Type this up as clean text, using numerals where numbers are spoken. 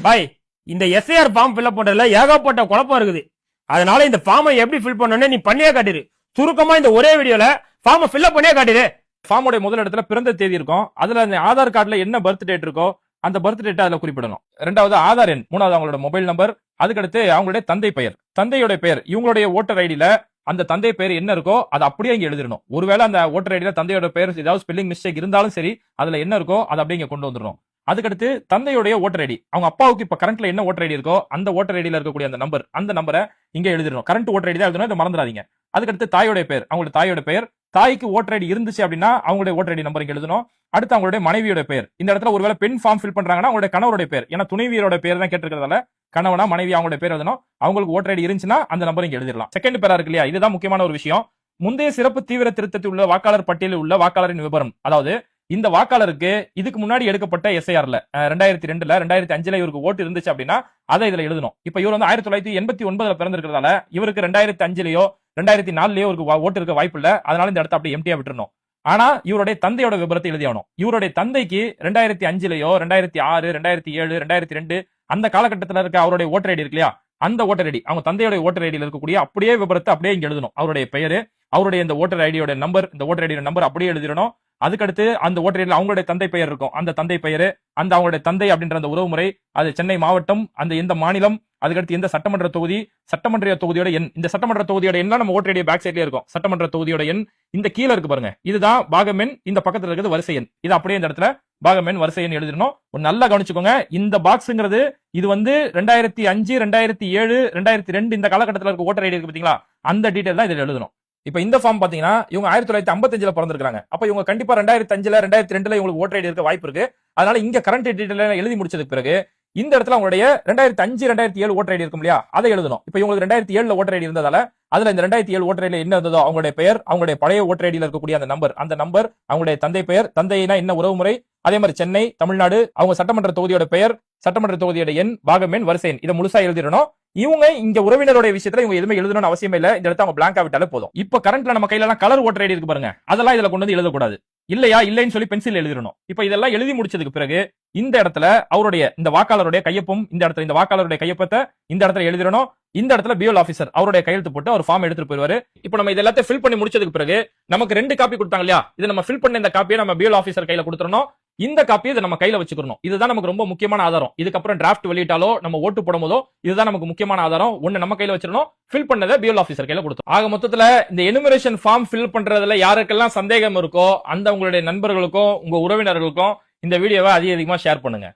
பாய் இந்த SIR form fill பண்றதுல ஏகப்பட்ட குழப்பம் இருக்குது. அதனால இந்த ஃபார்மை எப்படி ஃபில் பண்ணணும்னு நீ பண்ணியே காட்டிரு. சுருக்கமா இந்த ஒரே வீடியோல ஃபார்மை ஃபில் பண்ணியே காட்டிரு. ஃபார்மோட முதல் இடத்துல பிறந்த தேதி இருக்கும். அதுல அந்த ஆதார் கார்டுல என்ன பர்த் டேட் இருக்கோ அந்த பர்த் டேட் அதுல குறிப்பிடணும். ரெண்டாவது ஆதார் எண், மூணாவது அவங்களோட மொபைல் நம்பர், அதுக்கடுத்து அவங்களுடைய தந்தை பெயர், தந்தையோட பெயர், இவங்களுடைய ஓட்டர் ஐடியில அந்த தந்தை பெயர் என்ன இருக்கோ அதை அப்படியே இங்க எழுதிடணும். ஒருவேளை அந்த ஓட்டர் ஐடியில தந்தையோட பெயர் ஏதாவது ஸ்பெல்லிங் மிஸ்டேக் இருந்தாலும் சரி, அதுல என்ன இருக்கோ அதை அப்படியே இங்க கொண்டு வந்துடணும். அதுக்கடுத்து தந்தையுடைய ஓட்டர் ஐடி, அவங்க அப்பாவுக்கு இப்ப கரண்ட்ல என்ன ஓட்டர் ஐடி இருக்கோ அந்த ஓட்டர் ஐடியில இருக்கக்கூடிய அந்த நம்பரை இங்க எழுதிடணும். கரண்ட் ஓட்டர் ஐடி தான் எழுதணும், இதை மறந்துடாதீங்க. அதுக்கடுத்து தாயோட பெயர், அவங்களோட தாயோட பெயர், தாய்க்கு ஓட்டர் ஐடி இருந்துச்சு அப்படின்னா அவங்களுடைய ஓட்டர் ஐடி நம்பர் இங்க எழுதணும். அடுத்து அவங்களுடைய மனைவியோட பெயர், இந்த இடத்துல ஒருவேளை பெண் ஃபார்ம் ஃபில் பண்றாங்கன்னா அவங்களுடைய கணவருடைய பெயர், ஏன்னா துணைவியரோட பேர் தான் கேட்டிருக்கிறதால கணவனா மனைவி அவங்களுடைய பேர் எழுதணும். அவங்களுக்கு ஓட்டர் ஐடி இருந்துச்சுன்னா அந்த நம்பர் இங்க எழுதிடலாம். செகண்ட் பேரா இருக்கு இல்லையா, இதுதான் முக்கியமான ஒரு விஷயம். முந்தைய சிறப்பு தீவிர திருத்தத்தில் உள்ள வாக்காளர் பட்டியலில் உள்ள வாக்காளரின் விவரம், அதாவது இந்த வாக்காளருக்கு இதுக்கு முன்னாடி எடுக்கப்பட்ட எஸ்ஐஆர்ல 2002ல 2005ல இவருக்கு ஓட்டு இருந்துச்சு அப்படின்னா அதை இதுல எழுதணும். இப்ப இவர் வந்து 1989ல பிறந்திருக்கிறதால இவருக்கு 2005லயோ 2004லயோ ஒரு ஓட்டு இருக்க வாய்ப்பு இல்ல. அதனால இந்த இடத்த அப்படியே எம்டியா விட்டுறணும். ஆனா இவருடைய தந்தையோட விபரத்தை எழுதியாகணும். இவருடைய தந்தைக்கு 2005லயோ 2006 2007 2002 அந்த காலகட்டத்தில் இருக்க அவருடைய ஓட்டர் ஐடி இருக்கு இல்லையா, அந்த ஓட்டர் ஐடி, அவங்க தந்தையோட ஓட்டர் ஐடியில் இருக்கக்கூடிய அப்படியே விபரத்தை அப்படியே இங்க எழுதணும். அவருடைய பெயரு, அவருடைய இந்த ஓட்டர் ஐடியோட நம்பர், இந்த ஓட்டர் ஐடியோட நம்பர் அப்படியே எழுதிடணும். அதுக்கடுத்து அந்த ஓட்டர் ஐடியில் அவங்களுடைய தந்தை பெயர் இருக்கும், அந்த தந்தை பெயரு, அந்த அவங்களுடைய தந்தை அப்படின்ற அந்த உறவுமுறை, அது சென்னை மாவட்டம், அந்த எந்த மாநிலம், அதுக்கடுத்து எந்த சட்டமன்ற தொகுதி, சட்டமன்ற தொகுதியோட எண், இந்த சட்டமன்ற தொகுதியோட எண்ணா நம்ம ஓட்டர் ஐடியா பேக் சைட்லயே இருக்கும். சட்டமன்ற தொகுதியோட எண் இந்த கீழ இருக்கு பாருங்க, இதுதான் பாகம் எண், இந்த பக்கத்துல இருக்கிறது வரிசை எண். இது அப்படியே இந்த இடத்துல பாகம் எண் வரிசை எண் எழுதிடணும். ஒரு நல்லா கவனிச்சுக்கோங்க, இந்த பாக்ஸ்ங்கிறது இது வந்து 2005 2007 2002 இந்த காலகட்டத்தில் இருக்க ஓட்டர் ஐடி இருக்கு பாத்தீங்களா, அந்த டீடைல் தான் இதுல எழுதணும். இப்ப இந்த ஃபார்ம் பாத்தீங்கன்னா இவங்க 1955ல பிறந்திருக்காங்க. அப்ப இவங்க கண்டிப்பா 2005ல 2002ல இவங்களுக்கு ஓட்டர் ஐடி இருக்க வாய்ப்பு இருக்கு. அதனால இங்க கரண்ட் டீடைல் எழுதி முடிச்சதுக்கு பிறகு இந்த இடத்துல அவங்களுடைய 2005 2007 ஓட்டர் ஐடி இருக்கும் இல்லையா, அதை எழுதணும். இப்ப இவங்களுக்கு 2007ல ஓட்டர் ஐடி இருந்ததால அதுல இந்த 2007 ஓட்டர் ஐடியில என்ன இருந்ததோ அவங்களுடைய பெயர், அவங்களுடைய பழைய ஓட்டர் ஐடியில இருக்கக்கூடிய அந்த நம்பர், அவங்களுடைய தந்தை பெயர், தந்தைனா என்ன உறவுமுறை, அதே மாதிரி சென்னை, தமிழ்நாடு, அவங்க சட்டமன்ற தொகுதியோட பெயர், சட்டமன்ற தொகுதியோட எண், பாகம் எண், வரிசை எண், இதை முழுசா எழுதிடணும். இவங்க இங்க உறவினருடைய விஷயத்துல இவங்க எதுவுமே எழுதணும்னு அவசியம் இல்ல. இந்த இடத்த அவங்க பிளாங்கா விட்டாலே போதும். இப்ப கரண்ட்ல நம்ம கையில எல்லாம் கலர் ஓட்டர் ஐடி இருக்கு பாருங்க, அதெல்லாம் இதுல கொண்டு வந்து எழுதக்கூடாது. இல்லையா இல்லைன்னு சொல்லி பென்சில் எழுதிடணும். இப்ப இதெல்லாம் எழுதி முடிச்சதுக்கு பிறகு இந்த இடத்துல அவருடைய இந்த வாக்காளருடைய கையொப்பம், இந்த இடத்துல இந்த வாக்காளருடைய கையொப்பத்தை இந்த இடத்துல எழுதிடணும். இந்த இடத்துல பிஎல் ஆபீசர் அவருடைய கையெழுத்து போட்டு அவர் ஃபார்ம் எடுத்துட்டு போயிருவாரு. இப்போ நம்ம இதெல்லாம் ஃபில் பண்ணி முடிச்சதுக்கு பிறகு நமக்கு 2 காப்பி கொடுத்தாங்க இல்லையா, இது நம்ம ஃபில் பண்ண இந்த காப்பியை நம்ம பிஎல் ஆபீசர் கையில கொடுத்துறணும். இந்த காப்பியை இதை நம்ம கையில வச்சுக்கணும். இதுதான் நமக்கு ரொம்ப முக்கியமான ஆதாரம். இதுக்கப்புறம் டிராஃப்ட் வெளியிட்டாலோ நம்ம ஓட்டு போடும் போதோ இதுதான் நமக்கு முக்கியமான ஆதாரம். ஒண்ணு நம்ம கையில வச்சிடணும், ஃபில் பண்ணதை பிஎல் ஆபீசர் கையில கொடுத்தோம். ஆக மொத்தத்துல இந்த எனுமரேஷன் ஃபார்ம் ஃபில் பண்றதுல யாருக்கெல்லாம் சந்தேகம் இருக்கோ அந்த உங்களுடைய நண்பர்களுக்கும் உங்க உறவினர்களுக்கும் இந்த வீடியோவை அதிகமா ஷேர் பண்ணுங்க.